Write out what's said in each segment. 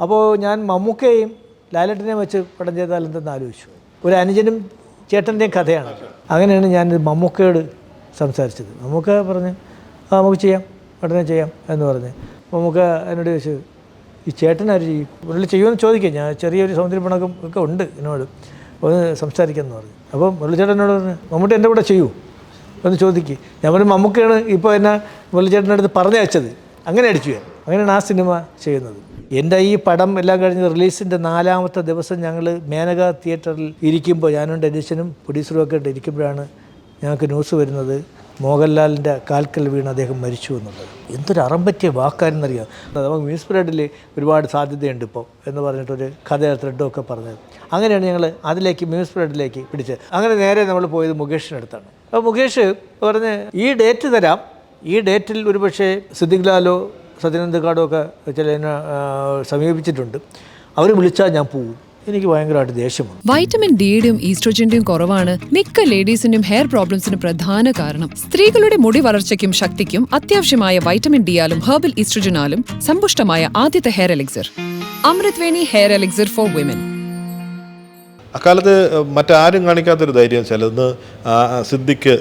അപ്പോൾ ഞാൻ മമ്മൂക്കയെയും ലാലേട്ടനെയും വെച്ച് പടം ചെയ്താൽ എന്തെന്ന് ആലോചിച്ചു. ഒരു അനുജനും ചേട്ടൻ്റെയും കഥയാണ്. അങ്ങനെയാണ് ഞാൻ മമ്മൂക്കയോട് സംസാരിച്ചത്. മമ്മൂക്ക പറഞ്ഞ് നമുക്ക് ചെയ്യാം, ഉടനെ ചെയ്യാം എന്ന് പറഞ്ഞ്. മമ്മൂക്ക എന്നോട് ചോദിച്ചു, ഈ ചേട്ടനാര് ചെയ്യും, പുള്ളി ചെയ്യുമെന്ന് ചോദിക്കുക. ഞാൻ ചെറിയൊരു സൗന്ദര്യപ്പണക്കം ഒക്കെ ഉണ്ട് എന്നോട്, ഒന്ന് സംസാരിക്കാമെന്ന് പറഞ്ഞു. അപ്പം മുരളിച്ചേട്ടൻ എന്നോട് പറഞ്ഞു, മമ്മൂട്ടി എൻ്റെ കൂടെ ചെയ്യൂ എന്ന് ചോദിക്കുക. ഞാൻ പറഞ്ഞു മമ്മൂക്കയാണ് ഇപ്പോൾ എന്നെ മുരളിച്ചേട്ടൻ്റെ അടുത്ത് പറഞ്ഞയച്ചത്. അങ്ങനെ അടിച്ചു ഞാൻ. അങ്ങനെയാണ് ആ സിനിമ ചെയ്യുന്നത്. എൻ്റെ ഈ പടം എല്ലാം കഴിഞ്ഞ് റിലീസിൻ്റെ 4ാമത്തെ ദിവസം ഞങ്ങൾ മേനക തിയേറ്ററിൽ ഇരിക്കുമ്പോൾ, ഞാനും ഡെനിഷനും പ്രൊഡ്യൂസറും ഒക്കെ ഇരിക്കുമ്പോഴാണ് ഞങ്ങൾക്ക് ന്യൂസ് വരുന്നത് മോഹൻലാലിൻ്റെ കാൽക്കൽ വീണ് അദ്ദേഹം മരിച്ചു എന്നുള്ളത്. എന്തൊരു അറം പറ്റിയ വാക്കാരെന്നറിയാം. നമുക്ക് ന്യൂസ് പീരീഡിൽ ഒരുപാട് സാധ്യതയുണ്ട് ഇപ്പോൾ എന്ന് പറഞ്ഞിട്ടൊരു കഥ ത്രെഡും ഒക്കെ പറഞ്ഞത്. അങ്ങനെയാണ് ഞങ്ങൾ അതിലേക്ക് ന്യൂസ് പീരീഡിലേക്ക് പിടിച്ചത്. അങ്ങനെ നേരെ നമ്മൾ പോയത് മുകേഷിനടുത്താണ്. അപ്പോൾ മുകേഷ് പറഞ്ഞ് ഈ ഡേറ്റ് തരാം, ഈ ഡേറ്റിൽ ഒരുപക്ഷെ സിദ്ദിഖ് ലാലോ സത്യനന്ദ കാർഡോ ഒക്കെ ചില എന്നെ സമീപിച്ചിട്ടുണ്ട്, അവർ വിളിച്ചാൽ ഞാൻ പോവും. എനിക്ക് ഭയങ്കരമായിട്ട് ദേഷ്യമാണ്. വൈറ്റമിൻ ഡിയുടെയും ഈസ്ട്രോജന്റെയും കുറവാണ് മിക്ക ലേഡീസിന്റെയും ഹെയർ പ്രോബ്ലംസിന് പ്രധാന കാരണം. സ്ത്രീകളുടെ മുടി വളർച്ചയ്ക്കും ശക്തിക്കും അത്യാവശ്യമായ വൈറ്റമിൻ ഡിയാലും ഹെർബൽ ഈസ്ട്രോജനാലും സമ്പുഷ്ടമായ ആദ്യത്തെ hair elixir Amrit Veni hair elixir for women. അക്കാലത്ത് മറ്റാരും കാണിക്കാത്തൊരു ധൈര്യം ചിലന്ന് സിദ്ദിഖ്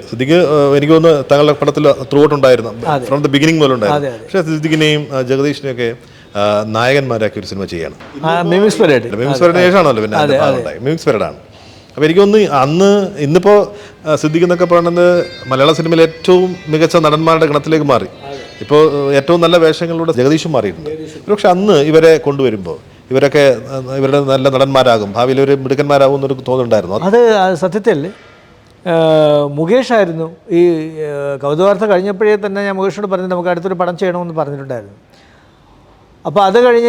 എനിക്ക് തോന്നുന്നു തങ്ങളുടെ പടത്തിൽ ത്രൂ ഔട്ട് ഉണ്ടായിരുന്നു, ഫ്രം ദ ബിഗിനിങ് മുതൽ ഉണ്ടായിരുന്നു. പക്ഷേ സിദ്ദിഖിനെയും ജഗദീഷിനെയും ഒക്കെ നായകന്മാരാക്കി ഒരു സിനിമ ചെയ്യണം. മിമിക്സ് പരേഡിന് ശേഷമാണല്ലോ പിന്നെ മിമിക്സ് പരേഡാണ്. അപ്പോൾ എനിക്കൊന്ന് ഇന്നിപ്പോൾ സിദ്ദിഖ് എന്നൊക്കെ പറയുന്നത് മലയാള സിനിമയിലെ ഏറ്റവും മികച്ച നടന്മാരുടെ ഗണത്തിലേക്ക് മാറി. ഇപ്പോൾ ഏറ്റവും നല്ല വേഷങ്ങളിലൂടെ ജഗദീഷും മാറിയിട്ടുണ്ട്. പക്ഷെ അന്ന് ഇവരെ കൊണ്ടുവരുമ്പോൾ ഇവരൊക്കെ ഇവരുടെ നല്ല നടന്മാരാകും, ഭാവിയിൽ ഒരു മിടുക്കന്മാരാകും എന്നൊരു തോന്നുന്നുണ്ടായിരുന്നു. അത് സത്യത്തിൽ മുകേഷായിരുന്നു. ഈ കൗതുകാർത്ഥ കഴിഞ്ഞപ്പോഴേ തന്നെ ഞാൻ മുകേഷിനോട് പറഞ്ഞു നമുക്ക് അടുത്തൊരു പടം ചെയ്യണമെന്ന് പറഞ്ഞിട്ടുണ്ടായിരുന്നു. അപ്പോൾ അത് കഴിഞ്ഞ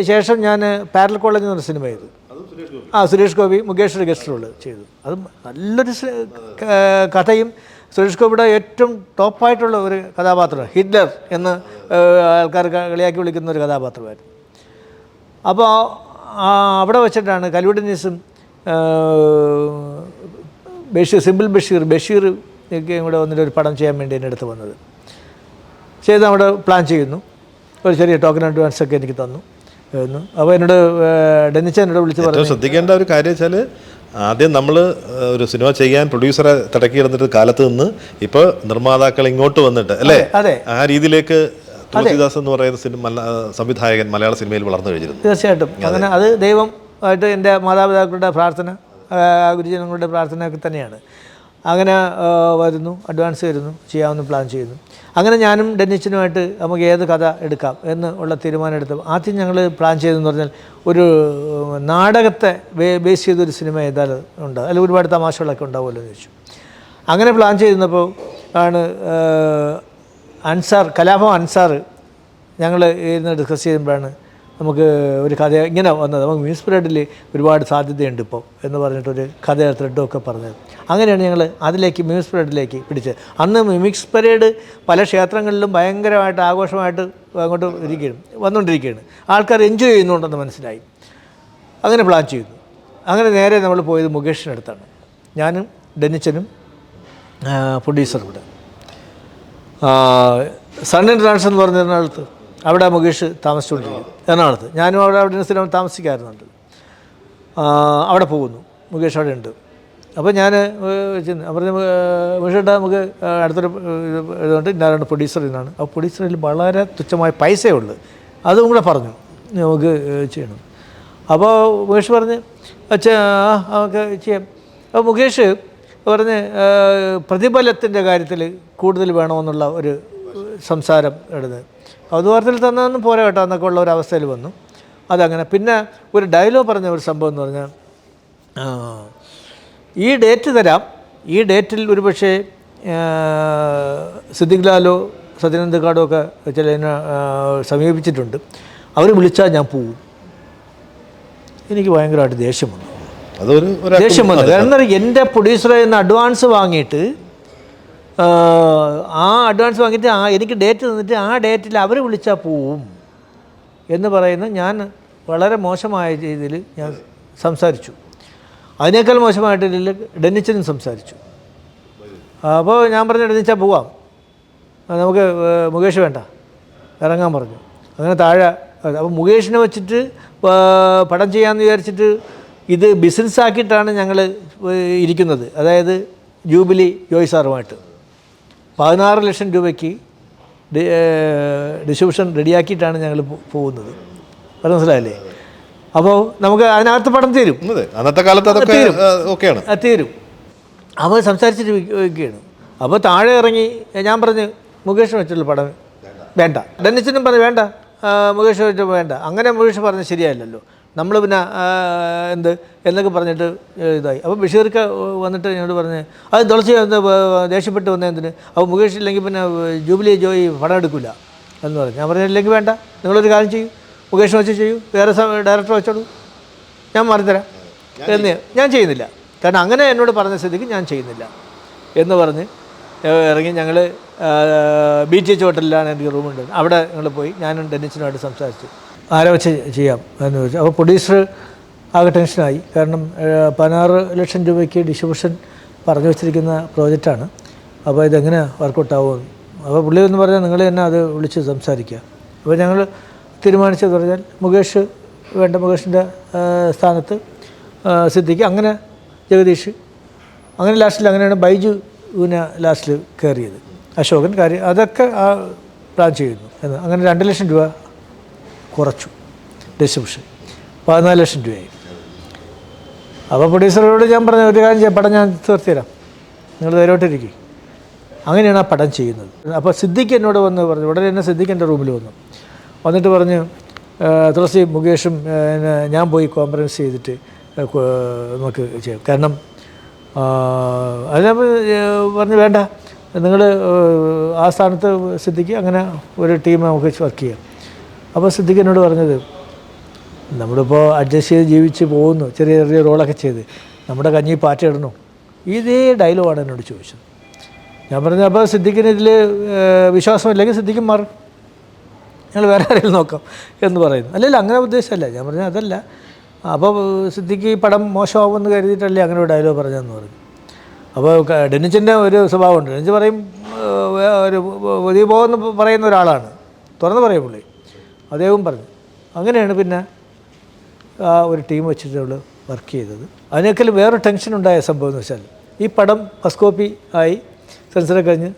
ശേഷം ഞാൻ പാരലൽ കോളേജ് എന്നൊരു സിനിമ ചെയ്തു. സുരേഷ് ഗോപി മുകേഷിൻ്റെ ഗസ്റ്റ് റോള് ചെയ്തു. അത് നല്ലൊരു കഥയും സുരേഷ് ഗോപിയുടെ ഏറ്റവും ടോപ്പായിട്ടുള്ള ഒരു കഥാപാത്രം, ഹിറ്റ്ലർ എന്ന് ആൾക്കാർ കളിയാക്കി വിളിക്കുന്ന ഒരു കഥാപാത്രമായിരുന്നു. അപ്പോൾ അവിടെ വെച്ചിട്ടാണ് കലൂഡിനീസും സിമ്പിൾ ബഷീർ ഒക്കെ കൂടെ വന്നിട്ട് ഒരു പടം ചെയ്യാൻ വേണ്ടി എൻ്റെ അടുത്ത് വന്നത്. ചെയ്ത് അവിടെ പ്ലാൻ ചെയ്യുന്നു. ഒരു ചെറിയ ടോക്കൺ അഡ്വാൻസ് ഒക്കെ എനിക്ക് തന്നു. അപ്പോൾ എന്നോട് ഡെന്നിച്ചനോട് വിളിച്ച് പറഞ്ഞു. ശ്രദ്ധിക്കേണ്ട ഒരു കാര്യം വെച്ചാൽ ആദ്യം നമ്മൾ ഒരു സിനിമ ചെയ്യാൻ പ്രൊഡ്യൂസറെ തടക്കിയിരുന്നിട്ട് കാലത്ത് നിന്ന് ഇപ്പോൾ നിർമ്മാതാക്കൾ ഇങ്ങോട്ട് വന്നിട്ട് അല്ലേ, അതെ, ആ രീതിയിലേക്ക് തുളസിദാസ് എന്ന് പറയുന്ന സംവിധായകൻ മലയാള സിനിമയിൽ വളർന്നു കഴിഞ്ഞിരുന്നു. തീർച്ചയായിട്ടും അങ്ങനെ അത് ദൈവമായിട്ട് എൻ്റെ മാതാപിതാക്കളുടെ പ്രാർത്ഥന, ഗുരുജനങ്ങളുടെ പ്രാർത്ഥനയൊക്കെ തന്നെയാണ്. അങ്ങനെ വരുന്നു, അഡ്വാൻസ് വരുന്നു, ചെയ്യാമെന്ന് പ്ലാൻ ചെയ്യുന്നു. അങ്ങനെ ഞാനും ഡെന്നിച്ചനുമായിട്ട് നമുക്ക് ഏത് കഥ എടുക്കാം എന്ന് ഉള്ള തീരുമാനം എടുത്തു. ആദ്യം ഞങ്ങൾ പ്ലാൻ ചെയ്തതെന്ന് പറഞ്ഞാൽ ഒരു നാടകത്തെ ബേസ് ചെയ്തൊരു സിനിമ ഏതായാലും ഉണ്ട്, അതിൽ ഒരുപാട് തമാശകളൊക്കെ ഉണ്ടാവുമല്ലോ എന്ന് ചോദിച്ചു. അങ്ങനെ പ്ലാൻ ചെയ്യുന്നപ്പോൾ ആണ് കലാഭവൻ അൻസാർ ഞങ്ങൾ ഇരുന്ന് ഡിസ്കസ് ചെയ്യുമ്പോഴാണ് നമുക്ക് ഒരു കഥ ഇങ്ങനെ വന്നത്. നമുക്ക് മ്യൂസിക് പരേഡിൽ ഒരുപാട് സാധ്യതയുണ്ട് ഇപ്പോൾ എന്ന് പറഞ്ഞിട്ടൊരു കഥ ത്രെഡും ഒക്കെ പറഞ്ഞത്. അങ്ങനെയാണ് ഞങ്ങൾ അതിലേക്ക് മ്യൂസിക് പരേഡിലേക്ക് പിടിച്ചത്. അന്ന് മിമിക്സ് പരേഡ് പല ക്ഷേത്രങ്ങളിലും ഭയങ്കരമായിട്ട് ആഘോഷമായിട്ട് അങ്ങോട്ട് വന്നുകൊണ്ടിരിക്കുകയാണ്. ആൾക്കാർ എൻജോയ് ചെയ്യുന്നുണ്ടെന്ന് മനസ്സിലായി. അങ്ങനെ പ്ലാൻ ചെയ്തു. അങ്ങനെ നേരെ നമ്മൾ പോയത് മുകേഷിനടുത്താണ്. ഞാനും ഡെന്നിച്ചനും പ്രൊഡ്യൂസറും കൂടെ. സൺ ഇൻ്റർനാഷണൽ എന്ന് പറഞ്ഞ എറണാകുളത്ത്, അവിടെ മുകേഷ് താമസിച്ചുകൊണ്ടിരിക്കും. എറണാകുളത്ത് ഞാനും അവിടെ സ്ഥിരം താമസിക്കാറുണ്ട്. അവിടെ പോകുന്നു, മുകേഷ് അവിടെ ഉണ്ട്. അപ്പോൾ ഞാൻ പറഞ്ഞു മുകേഷേട്ടാ നമുക്ക് അടുത്തൊരു ഇതുകൊണ്ട് ഇന്നാലാണ് പ്രൊഡ്യൂസർ എന്നാണ്. ആ പ്രൊഡ്യൂസറിൽ വളരെ തുച്ഛമായ പൈസയേ ഉള്ളൂ, അതും കൂടെ പറഞ്ഞു നമുക്ക് ചെയ്യണം. അപ്പോൾ മുകേഷ് പറഞ്ഞ് അച്ഛാ നമുക്ക് ചെയ്യാം. അപ്പോൾ മുകേഷ് പറഞ്ഞ് പ്രതിഫലത്തിൻ്റെ കാര്യത്തിൽ കൂടുതൽ വേണമെന്നുള്ള ഒരു സംസാരം എടുത്ത് കൗതുകാർത്ഥത്തിൽ തന്നതൊന്നും പോരാ കേട്ടോ എന്നൊക്കെ ഉള്ള ഒരു അവസ്ഥയിൽ വന്നു. അതങ്ങനെ. പിന്നെ ഒരു ഡയലോഗ് പറഞ്ഞ ഒരു സംഭവം എന്ന് പറഞ്ഞാൽ ഈ ഡേറ്റ് തരാം, ഈ ഡേറ്റിൽ ഒരുപക്ഷെ സിദ്ദിഖ് ലാലോ സത്യനന്ദ കാർഡോ ഒക്കെ ചില എന്നെ സമീപിച്ചിട്ടുണ്ട്, അവർ വിളിച്ചാൽ ഞാൻ പോവും. എനിക്ക് ഭയങ്കരമായിട്ട് ദേഷ്യം വന്നു. കാരണം എൻ്റെ പ്രൊഡ്യൂസറെ നിന്ന് അഡ്വാൻസ് വാങ്ങിയിട്ട് എനിക്ക് ഡേറ്റ് തന്നിട്ട് ആ ഡേറ്റിൽ അവർ വിളിച്ചാൽ പോവും എന്ന് പറയുന്ന ഞാൻ വളരെ മോശമായ രീതിയിൽ ഞാൻ സംസാരിച്ചു. അതിനേക്കാൾ മോശമായിട്ട് ഡെന്നിച്ചനും സംസാരിച്ചു. അപ്പോൾ ഞാൻ പറഞ്ഞു ഡെന്നിച്ചാൽ പോവാം, നമുക്ക് മുകേഷ് വേണ്ട, ഇറങ്ങാൻ പറഞ്ഞു. അങ്ങനെ താഴെ അപ്പോൾ മുകേഷിനെ വെച്ചിട്ട് പടം ചെയ്യാമെന്ന് വിചാരിച്ചിട്ട് ഇത് ബിസിനസ്സാക്കിയിട്ടാണ് ഞങ്ങൾ ഇരിക്കുന്നത്. അതായത് ജൂബിലി ജോയ് സാറുമായിട്ട് 16 ലക്ഷം രൂപയ്ക്ക് ഡിസ്ട്രിബ്യൂഷൻ റെഡിയാക്കിയിട്ടാണ് ഞങ്ങൾ പോകുന്നത്. അത് മനസ്സിലായില്ലേ? അപ്പോൾ നമുക്ക് അതിനകത്ത് പടം തീരും. അന്നത്തെ കാലത്ത് അതൊക്കെ ഓക്കെയാണ്, തീരും. അപ്പോൾ സംസാരിച്ചിട്ട് വയ്ക്കുകയാണ്. അപ്പോൾ താഴെ ഇറങ്ങി ഞാൻ പറഞ്ഞ് മുകേഷ് വെച്ചുള്ള പടം വേണ്ട. ഡെന്നിസിനും പറഞ്ഞു വേണ്ട, മുകേഷ് വെച്ച് വേണ്ട. അങ്ങനെ മുകേഷ് പറഞ്ഞ് ശരിയായില്ലല്ലോ. നമ്മൾ പിന്നെ എന്നൊക്കെ പറഞ്ഞിട്ട് ഇതായി. അപ്പോൾ ബഷീർക്ക് വന്നിട്ട് എന്നോട് പറഞ്ഞ് അത് തുളസി ദേഷ്യപ്പെട്ട് വന്നതിന് അപ്പോൾ മുകേഷ് ഇല്ലെങ്കിൽ പിന്നെ ജൂബിലി ജോയി പടം എടുക്കില്ല എന്ന് പറഞ്ഞു. ഞാൻ പറഞ്ഞു ഇല്ലെങ്കിൽ വേണ്ട, നിങ്ങളൊരു കാര്യം ചെയ്യൂ, മുകേഷ് വെച്ച് ചെയ്യൂ, വേറെ ഡയറക്ടർ വെച്ചോളൂ, ഞാൻ മാറിത്തരാം എന്ന്. ഞാൻ ചെയ്യുന്നില്ല, കാരണം അങ്ങനെ എന്നോട് പറഞ്ഞ സ്ഥിതിക്ക് ഞാൻ ചെയ്യുന്നില്ല എന്ന് പറഞ്ഞ് ഇറങ്ങി. ഞങ്ങൾ BTH ഹോട്ടലിലാണ് എനിക്ക് റൂമുണ്ട്. അവിടെ ഞങ്ങൾ പോയി ഞാനും ഡെന്നിസിനുമായിട്ട് സംസാരിച്ചു, ആരെ വെച്ച് ചെയ്യാം എന്ന് ചോദിച്ചു. അപ്പോൾ പ്രൊഡ്യൂസർ ആകെ ടെൻഷനായി. കാരണം 16 ലക്ഷം രൂപയ്ക്ക് ഡിസ്ട്രിബ്യൂഷൻ പറഞ്ഞു വെച്ചിരിക്കുന്ന പ്രോജക്റ്റാണ്. അപ്പോൾ ഇതെങ്ങനെ വർക്കൗട്ട് ആവുമെന്ന്. അപ്പോൾ പുള്ളി എന്ന് പറഞ്ഞാൽ നിങ്ങൾ തന്നെ അത് വിളിച്ച് സംസാരിക്കുക. അപ്പോൾ ഞങ്ങൾ തീരുമാനിച്ചത് പറഞ്ഞാൽ മുകേഷ് വേണ്ട, മുകേഷിൻ്റെ സ്ഥാനത്ത് സിദ്ദിഖ്, അങ്ങനെ ജഗദീഷ്, അങ്ങനെ ലാസ്റ്റിൽ അങ്ങനെയാണ് ബൈജുവിനെ ലാസ്റ്റിൽ കയറിയത്, അശോകൻ കാര്യം അതൊക്കെ പ്ലാൻ ചെയ്യുന്നു എന്ന്. അങ്ങനെ 2 ലക്ഷം രൂപ കുറച്ചു ഡിസ്ട്രിബ്യൂഷൻ, 14 ലക്ഷം രൂപയായി. അപ്പോൾ പ്രൊഡ്യൂസറോട് ഞാൻ പറഞ്ഞ ഒരു കാര്യം ചെയ്യാം, പടം ഞാൻ തീർത്തിരാം, നിങ്ങൾ ധൈര്യമായിട്ടിരിക്കും. അങ്ങനെയാണ് ആ പടം ചെയ്യുന്നത്. അപ്പോൾ സിദ്ദിഖ് എന്നോട് വന്ന് പറഞ്ഞു, ഉടനെ തന്നെ സിദ്ദിഖ് എൻ്റെ റൂമിൽ വന്നിട്ട് പറഞ്ഞ് തുളസി മുകേഷും ഞാൻ പോയി കോൺഫറൻസ് ചെയ്തിട്ട് നമുക്ക് ചെയ്യാം. കാരണം അത് പറഞ്ഞു വേണ്ട, നിങ്ങൾ ആ സ്ഥാനത്ത് സിദ്ദിഖ്, അങ്ങനെ ഒരു ടീം നമുക്ക് വർക്ക് ചെയ്യാം. അപ്പോൾ സിദ്ദിഖ് എന്നോട് പറഞ്ഞത്, നമ്മളിപ്പോൾ അഡ്ജസ്റ്റ് ചെയ്ത് ജീവിച്ച് പോകുന്നു, ചെറിയ ചെറിയ റോളൊക്കെ ചെയ്ത്, നമ്മുടെ കഞ്ഞി പാറ്റ ഇടണോ? ഇതേ ഡയലോഗാണ് എന്നോട് ചോദിച്ചത്. ഞാൻ പറഞ്ഞു അപ്പോൾ സിദ്ദിഖിന് ഇതിൽ വിശ്വാസമില്ലെങ്കിൽ സിദ്ദിഖും മാറും, ഞങ്ങൾ വേറെ ആരെങ്കിലും നോക്കാം എന്ന് പറയുന്നു. അല്ലല്ല, അങ്ങനെ ഉദ്ദേശമല്ല. ഞാൻ പറഞ്ഞു അതല്ല, അപ്പോൾ സിദ്ദിഖ് ഈ പടം മോശമാകുമെന്ന് കരുതിയിട്ടല്ലേ അങ്ങനെ ഒരു ഡയലോഗ് പറഞ്ഞതെന്ന് പറഞ്ഞു. അപ്പോൾ ഡെന്നിച്ചിൻ്റെ ഒരു സ്വഭാവമുണ്ട്. ഡെന്നിച്ച് പറയും, ഒരു പുതിയ പോകുമെന്ന് പറയുന്ന ഒരാളാണ്, തുറന്ന് പറയും പുള്ളി. അദ്ദേഹവും പറഞ്ഞു. അങ്ങനെയാണ് പിന്നെ ആ ഒരു ടീം വെച്ചിട്ട് നമ്മൾ വർക്ക് ചെയ്തത്. അതിനേക്കാൾ വേറെ ടെൻഷൻ ഉണ്ടായ സംഭവം എന്ന് വെച്ചാൽ, ഈ പടം ഫസ്റ്റ് കോപ്പി ആയി സെൻസറൊക്കെ കഴിഞ്ഞ്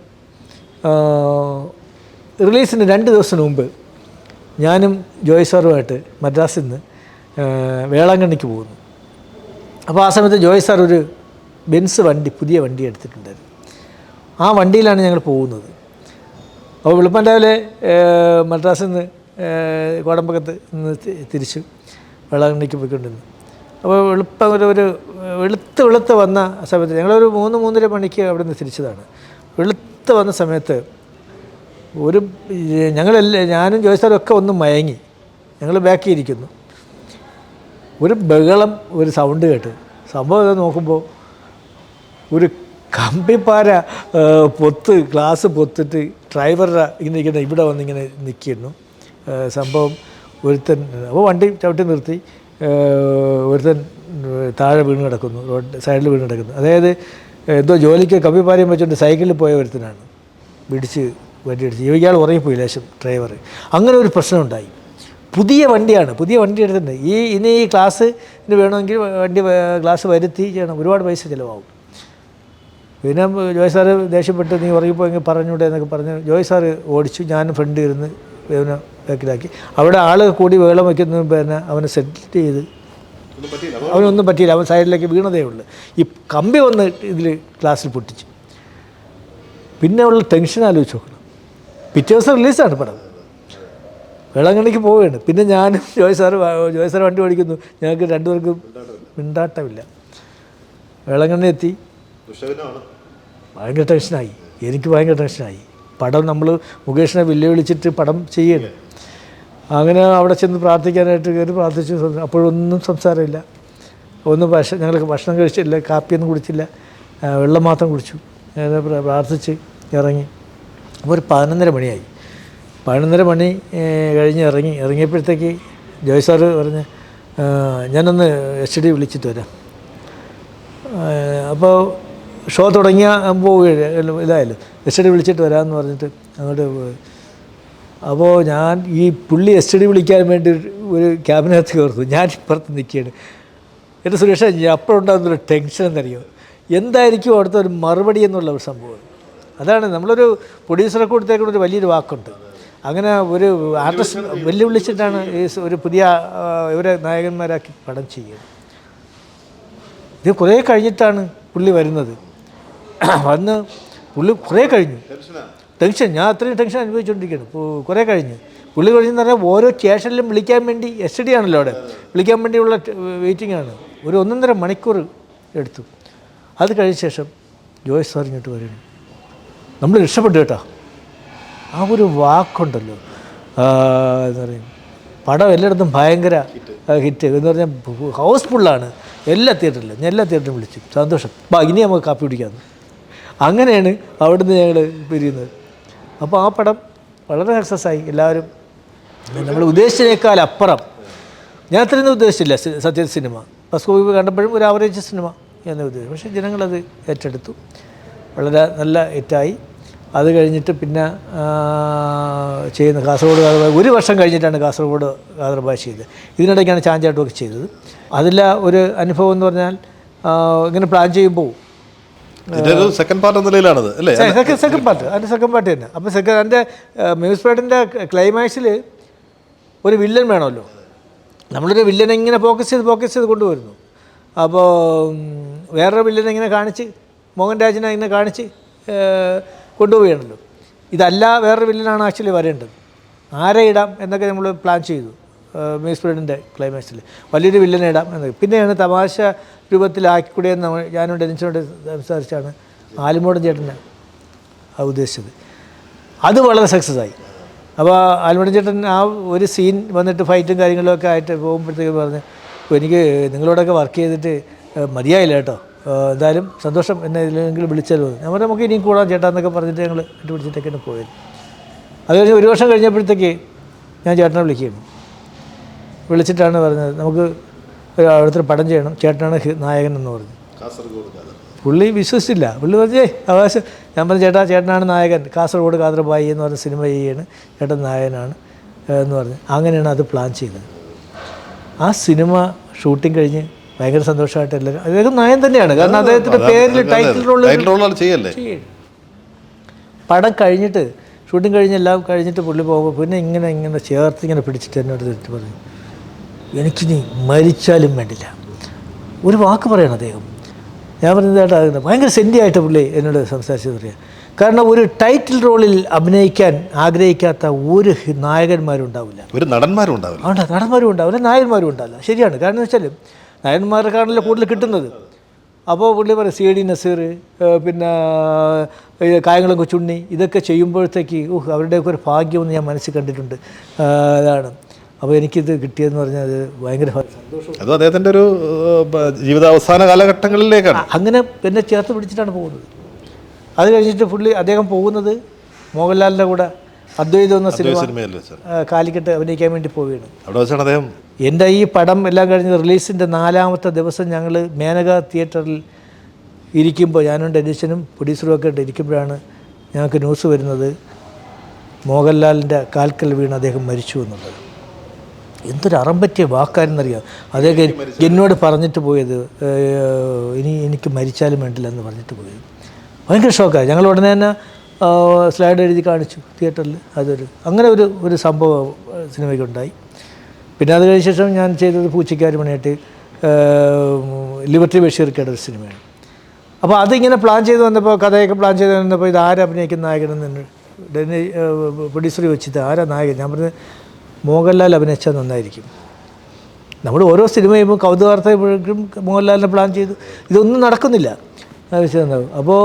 റിലീസിന് 2 ദിവസത്തിന് മുമ്പ് ഞാനും ജോയ് സാറുമായിട്ട് മദ്രാസിൽ നിന്ന് വേളാങ്കണ്ണിക്ക് പോകുന്നു. അപ്പോൾ ആ സമയത്ത് ജോയ് സാർ ഒരു ബെൻസ് വണ്ടി, പുതിയ വണ്ടി എടുത്തിട്ടുണ്ടായിരുന്നു. ആ വണ്ടിയിലാണ് ഞങ്ങൾ പോകുന്നത്. അപ്പോൾ വെളുപ്പം രാവിലെ മദ്രാസിൽ നിന്ന് കോടമ്പക്കത്ത് നിന്ന് തിരിച്ച് വേളാങ്കണ്ണിക്ക് പോയിക്കൊണ്ടിരുന്നു. അപ്പോൾ വെളുപ്പം ഒരു വെളുത്ത് വന്ന സമയത്ത്, ഞങ്ങളൊരു 3-3:30 മണിക്ക് അവിടെ നിന്ന് തിരിച്ചതാണ്. വെളുത്ത് വന്ന സമയത്ത് ഞാനും ജോയ് സാറും ഒക്കെ ഒന്ന് മയങ്ങി, ഞങ്ങൾ ബാക്കി ഇരിക്കുന്നു. ഒരു ബഹളം, ഒരു സൗണ്ട് കേട്ട് സംഭവം നോക്കുമ്പോൾ ഒരു കമ്പിപ്പാര ഗ്ലാസ് പൊത്തിട്ട് ഡ്രൈവറുടെ ഇങ്ങനെ ഇരിക്കുന്ന ഇവിടെ വന്നിങ്ങനെ നിൽക്കുന്നു സംഭവം. ഒരുത്തൻ അപ്പോൾ വണ്ടി ചവിട്ടി നിർത്തി, ഒരുത്തൻ താഴെ വീണ് കിടക്കുന്നു, റോഡ് സൈഡിൽ വീണ് കിടക്കുന്നു. അതായത് എന്തോ ജോലിക്ക് കമ്പിപ്പാരയും വെച്ചുകൊണ്ട് സൈക്കിളിൽ പോയ ഒരുത്തനാണ് വണ്ടി അടിച്ച്. ഇയാൾ ഉറങ്ങിപ്പോയി ലേശം ഡ്രൈവർ. അങ്ങനെ ഒരു പ്രശ്നം ഉണ്ടായി. പുതിയ വണ്ടി എടുത്തിട്ടുണ്ട്. ഇനി ഈ ക്ലാസ്സിന് വേണമെങ്കിൽ ഗ്ലാസ് വരുത്തി ചെയ്യണം, ഒരുപാട് പൈസ ചിലവാകും. പിന്നെ ജോയ് സാറ് ദേഷ്യപ്പെട്ട് നീ ഉറങ്ങിപ്പോയെങ്കിൽ പറഞ്ഞൂടെ എന്നൊക്കെ പറഞ്ഞ് ജോയ് സാറ് ഓടിച്ചു. ഞാൻ ഫ്രണ്ട് ഇരുന്ന് ഇവനെ ബാക്കിലാക്കി. അവിടെ ആൾ കൂടി വെള്ളം വയ്ക്കുന്ന പിന്നെ അവനെ സെറ്റ് ചെയ്ത്, അവനൊന്നും പറ്റിയില്ല, അവൻ സൈഡിലേക്ക് വീണതേ ഉള്ളൂ. ഈ കമ്പി വന്ന് ഇതിൽ ക്ലാസ്സിൽ പൊട്ടിച്ച്. പിന്നെ ഉള്ള ടെൻഷൻ ആലോചിച്ച് നോക്കണം. പിറ്റേ ദിവസം റിലീസാണ് പടം, വേളാങ്കണ്ണിക്ക് പോവുകയാണ്. പിന്നെ ഞാനും ജോയ് സാറ് വണ്ടി ഓടിക്കുന്നു, ഞങ്ങൾക്ക് 2 പേർക്കും മിണ്ടാട്ടമില്ല. വേളാങ്കണ്ണി എത്തി, ഭയങ്കര ടെൻഷനായി, എനിക്ക് ഭയങ്കര ടെൻഷനായി. പടം നമ്മൾ മുകേഷിനെ വെല്ലുവിളിച്ചിട്ട് പടം ചെയ്യണം. അങ്ങനെ അവിടെ ചെന്ന് പ്രാർത്ഥിക്കാനായിട്ട് കയറി പ്രാർത്ഥിച്ചു. അപ്പോഴൊന്നും സംസാരമില്ല, ഞങ്ങൾക്ക് ഭക്ഷണം കഴിച്ചില്ല, കാപ്പിയൊന്നും കുടിച്ചില്ല, വെള്ളം മാത്രം കുടിച്ചു. പ്രാർത്ഥിച്ച് ഇറങ്ങി. അപ്പോൾ ഒരു 11:30 മണിയായി. 11:30 മണി കഴിഞ്ഞ് ഇറങ്ങിയപ്പോഴത്തേക്ക് ജോയ് സാറ് പറഞ്ഞ് ഞാനൊന്ന് HD വിളിച്ചിട്ട് വരാം. അപ്പോൾ ഷോ തുടങ്ങിയ പോവുകയാണ്, ഇതായാലും HD വിളിച്ചിട്ട് വരാമെന്ന് പറഞ്ഞിട്ട് അങ്ങോട്ട് പോയി. അപ്പോൾ ഞാൻ ഈ പുള്ളി എസ്റ്റഡി വിളിക്കാൻ വേണ്ടി ഒരു ക്യാബിനകത്ത് കയറുന്നു, ഞാൻ ഇപ്പുറത്ത് നിൽക്കുകയാണ്. എൻ്റെ സുരേഷ അപ്പോഴുണ്ടാകുന്നൊരു ടെൻഷൻ എന്നറിയോ, എന്തായിരിക്കും അവിടുത്തെ ഒരു മറുപടി എന്നുള്ള ഒരു സംഭവം. അതാണ് നമ്മളൊരു പ്രൊഡ്യൂസറെ കൊടുത്തേക്കൂടെ ഒരു വലിയൊരു വാക്കുണ്ട്. അങ്ങനെ ഒരു ആർട്ടിസ്റ്റ് വെല്ലുവിളിച്ചിട്ടാണ് ഈ ഒരു പുതിയ ഇവരെ നായകന്മാരാക്കി പടം ചെയ്യുന്നത്. ഇത് കുറേ കഴിഞ്ഞിട്ടാണ് പുള്ളി വരുന്നത്. വന്ന് പുള്ളി കുറേ കഴിഞ്ഞു, ടെൻഷൻ, ഞാൻ അത്രയും ടെൻഷൻ അനുഭവിച്ചുകൊണ്ടിരിക്കുകയാണ്. കുറേ കഴിഞ്ഞ് പുള്ളി കഴിഞ്ഞെന്ന് പറഞ്ഞാൽ ഓരോ സ്റ്റേഷനിലും വിളിക്കാൻ വേണ്ടി എസ് ഡി ആണല്ലോ അവിടെ, വിളിക്കാൻ വേണ്ടിയുള്ള വെയിറ്റിംഗ് ആണ്. ഒരു 1.5 മണിക്കൂർ എടുത്തു. അത് കഴിഞ്ഞ ശേഷം ജോയ്സ് സാർ ഇങ്ങോട്ട് വരികയാണ്, നമ്മൾ രക്ഷപ്പെട്ടു കേട്ടോ. ആ ഒരു വാക്കുണ്ടല്ലോ, എന്താ പറയുക, പടം എല്ലായിടത്തും ഭയങ്കര ഹിറ്റ് എന്ന് പറഞ്ഞാൽ ഹൗസ്ഫുള്ളാണ് എല്ലാ തിയേറ്ററിലും. ഞാൻ എല്ലാ തിയേറ്ററിലും വിളിച്ചു, സന്തോഷം, ഇനി നമുക്ക് കാപ്പി കുടിക്കാമെന്ന്. അങ്ങനെയാണ് അവിടുന്ന് ഞങ്ങൾ പിരിയുന്നത്. അപ്പോൾ ആ പടം വളരെ സക്സസ്സായി. എല്ലാവരും നമ്മൾ ഉദ്ദേശിച്ചതിനേക്കാൾ അപ്പുറം, ഞാൻ അത്രയൊന്നും ഉദ്ദേശിച്ചില്ല സത്യ സിനിമ. ഫസ്റ്റ് കോപ്പി കണ്ടപ്പോഴും ഒരു ആവറേജ് സിനിമ എന്ന് ഉദ്ദേശിച്ചു. പക്ഷേ ജനങ്ങളത് ഏറ്റെടുത്തു, വളരെ നല്ല ഹിറ്റായി. അത് കഴിഞ്ഞിട്ട് പിന്നെ ചെയ്യുന്ന കാസർഗോഡ് കാതർബായ് 1 വർഷം കഴിഞ്ഞിട്ടാണ് കാസർഗോഡ് കാതർബായ് ചെയ്തത്. ഇതിനിടയ്ക്കാണ് ചാഞ്ചാട്ടമൊക്കെ ചെയ്തത്. അതിലെ ഒരു അനുഭവം എന്ന് പറഞ്ഞാൽ ഇങ്ങനെ പ്ലാൻ ചെയ്യുമ്പോൾ സെക്കൻഡ് പാർട്ട് എന്ന നിലയിലാണത് അല്ലേ? സെക്കൻഡ് പാർട്ട്, അതിൻ്റെ സെക്കൻഡ് പാർട്ട് തന്നെ. അപ്പോൾ എൻ്റെ മ്യൂസിക് ക്ലൈമാക്സിൽ ഒരു വില്ലൻ വേണമല്ലോ. നമ്മളൊരു വില്ലനെ ഇങ്ങനെ ഫോക്കസ് ചെയ്ത് കൊണ്ടുവരുന്നു. അപ്പോൾ വേറൊരു വില്ലനെ ഇങ്ങനെ കാണിച്ച്, മോഹൻരാജിനെ ഇങ്ങനെ കാണിച്ച് കൊണ്ടുപോവുകയാണല്ലോ. ഇതല്ല, വേറൊരു വില്ലനാണ് ആക്ച്വലി വരേണ്ടത്. ആരെ ഇടാം എന്നൊക്കെ നമ്മൾ പ്ലാൻ ചെയ്തു. മ്യൂസിക് ക്ലൈമാക്സിൽ വലിയൊരു വില്ലനെ ഇടാം എന്നൊക്കെ. പിന്നെയാണ് തമാശ രൂപത്തിലാക്കിക്കൂടെയെന്ന് ഞാനോട് ഡെനിസിനോട് സംസാരിച്ചാണ് ആലുമോടൻ ചേട്ടനെ ഉദ്ദേശിച്ചത്. അത് വളരെ സക്സസ് ആയി. അപ്പോൾ ആലുമോടൻ ചേട്ടൻ ആ ഒരു സീൻ വന്നിട്ട് ഫൈറ്റും കാര്യങ്ങളൊക്കെ ആയിട്ട് പോകുമ്പോഴത്തേക്ക് പറഞ്ഞ്, എനിക്ക് നിങ്ങളോടൊക്കെ വർക്ക് ചെയ്തിട്ട് മതിയായില്ല കേട്ടോ, എന്തായാലും സന്തോഷം, എന്നെ ഇതിലെങ്കിലും വിളിച്ചല്ലോ. ഞാൻ പറഞ്ഞു നമുക്ക് ഇനിയും കൂടാൻ ചേട്ടാന്നൊക്കെ പറഞ്ഞിട്ട് ഞങ്ങൾ വിളിച്ചിട്ടൊക്കെയാണ് പോയത്. അത് കഴിഞ്ഞ് 1 വർഷം കഴിഞ്ഞപ്പോഴത്തേക്ക് ഞാൻ ചേട്ടനെ വിളിച്ചിട്ടാണ് പറഞ്ഞത്, നമുക്ക് അവിടുത്തെ പടം ചെയ്യണം, ചേട്ടനാണ് നായകൻ എന്ന് പറഞ്ഞു. പുള്ളി വിശ്വസിച്ചില്ല. പുള്ളി പറഞ്ഞേ അവകാശം. ഞാൻ പറഞ്ഞു ചേട്ടനാണ് നായകൻ, കാസർഗോഡ് കാതർബായി എന്ന് പറഞ്ഞ സിനിമ ചെയ്യാണ്, ചേട്ടൻ നായകനാണ് എന്ന് പറഞ്ഞു. അങ്ങനെയാണ് അത് പ്ലാൻ ചെയ്തത്. ആ സിനിമ ഷൂട്ടിംഗ് കഴിഞ്ഞ് ഭയങ്കര സന്തോഷമായിട്ട് എല്ലാവരും, അദ്ദേഹം നായകൻ തന്നെയാണ്, കാരണം അദ്ദേഹത്തിൻ്റെ പേരിൽ ടൈറ്റിൽ റോൾ ചെയ്യല്ലേ. പടം കഴിഞ്ഞിട്ട് ഷൂട്ടിംഗ് കഴിഞ്ഞ് എല്ലാം കഴിഞ്ഞിട്ട് പുള്ളി പോകുമ്പോൾ പിന്നെ ഇങ്ങനെ ചേർത്ത് ഇങ്ങനെ പിടിച്ചിട്ട് എന്നോട് തെറ്റ് പറഞ്ഞു, എനിക്കിനി മരിച്ചാലും വേണ്ടില്ല, ഒരു വാക്ക് പറയണം അദ്ദേഹം. ഞാൻ പറഞ്ഞതായിട്ട് ഭയങ്കര സെൻറ്റിയായിട്ട് പുള്ളി എന്നോട് സംസാരിച്ചത് പറയാം. കാരണം ഒരു ടൈറ്റിൽ റോളിൽ അഭിനയിക്കാൻ ആഗ്രഹിക്കാത്ത ഒരു നായകന്മാരും ഉണ്ടാവില്ല, ഒരു നടന്മാരും ഉണ്ടാവില്ല, നായകന്മാരും ഉണ്ടാവില്ല. ശരിയാണ്. കാരണം എന്ന് വെച്ചാൽ നായകന്മാർക്കാണല്ലോ കൂടുതൽ കിട്ടുന്നത്. അപ്പോൾ പുള്ളി പറയും സി ഡി നസീർ, പിന്നെ കായംകുളം കൊച്ചുണ്ണി, ഇതൊക്കെ ചെയ്യുമ്പോഴത്തേക്ക് അവരുടെയൊക്കെ ഒരു ഭാഗ്യമെന്ന് ഞാൻ മനസ്സിൽ കണ്ടിട്ടുണ്ട്. അതാണ്. അപ്പോൾ എനിക്കിത് കിട്ടിയെന്ന് പറഞ്ഞാൽ അത് ഭയങ്കര സന്തോഷം. അത് അദ്ദേഹത്തിൻ്റെ ഒരു ജീവിതാവസാന കാലഘട്ടങ്ങളിലേക്കാണ്. അങ്ങനെ എന്നെ ചേർത്ത് പിടിച്ചിട്ടാണ് പോകുന്നത്. അത് കഴിഞ്ഞിട്ട് അദ്ദേഹം പോകുന്നത് മോഹൻലാലിൻ്റെ കൂടെ അദ്വൈതം എന്ന സിനിമ കാലിക്കട്ട് അഭിനയിക്കാൻ വേണ്ടി പോവുകയാണ്. അവിടെ വെച്ചാണ് അദ്ദേഹം. എൻ്റെ ഈ പടം എല്ലാം കഴിഞ്ഞ് റിലീസിൻ്റെ 4ാമത്തെ ദിവസം ഞങ്ങൾ മേനക തിയേറ്ററിൽ ഇരിക്കുമ്പോൾ, ഞാനും ഡെനിഷനും പ്രൊഡ്യൂസറും ഒക്കെ ഇരിക്കുമ്പോഴാണ് ഞങ്ങൾക്ക് ന്യൂസ് വരുന്നത് മോഹൻലാലിൻ്റെ കാൽക്കൽ വീണ് അദ്ദേഹം മരിച്ചു എന്നുള്ളത്. എന്തൊരു അറം പറ്റിയ വാക്കാരെന്നറിയാം. അദ്ദേഹം എന്നോട് പറഞ്ഞിട്ട് പോയത്, എനിക്ക് മരിച്ചാലും വേണ്ടില്ല എന്ന് പറഞ്ഞിട്ട് പോയത്. ഭയങ്കര ഷോക്കായി. ഞങ്ങൾ ഉടനെ തന്നെ സ്ലൈഡ് എഴുതി കാണിച്ചു തിയേറ്ററിൽ. അങ്ങനെ ഒരു സംഭവം സിനിമയ്ക്കുണ്ടായി. പിന്നെ അത് കഴിഞ്ഞ ശേഷം ഞാൻ ചെയ്തത് പൂച്ചയ്ക്കാരി മണിയായിട്ട് ലിബർട്ടി ബഷീർക്കയുടെ ഒരു സിനിമയാണ്. അപ്പോൾ അതിങ്ങനെ പ്ലാൻ ചെയ്ത് വന്നപ്പോൾ, കഥയൊക്കെ പ്ലാൻ ചെയ്ത് വന്നപ്പോൾ, ഇത് ആരാ അഭിനയിക്കുന്ന നായകനെന്ന് പ്രൊഡ്യൂസർ വെച്ചിട്ട് ആരാ നായകൻ? ഞാൻ പറഞ്ഞത് മോഹൻലാൽ അഭിനയിച്ചാൽ നന്നായിരിക്കും. നമ്മൾ ഓരോ സിനിമ ചെയ്യുമ്പോൾ കൗതുകാർത്ഥപ്പോഴേക്കും മോഹൻലാലിനെ പ്ലാൻ ചെയ്തു. ഇതൊന്നും നടക്കുന്നില്ല ആവശ്യമുണ്ടാവും. അപ്പോൾ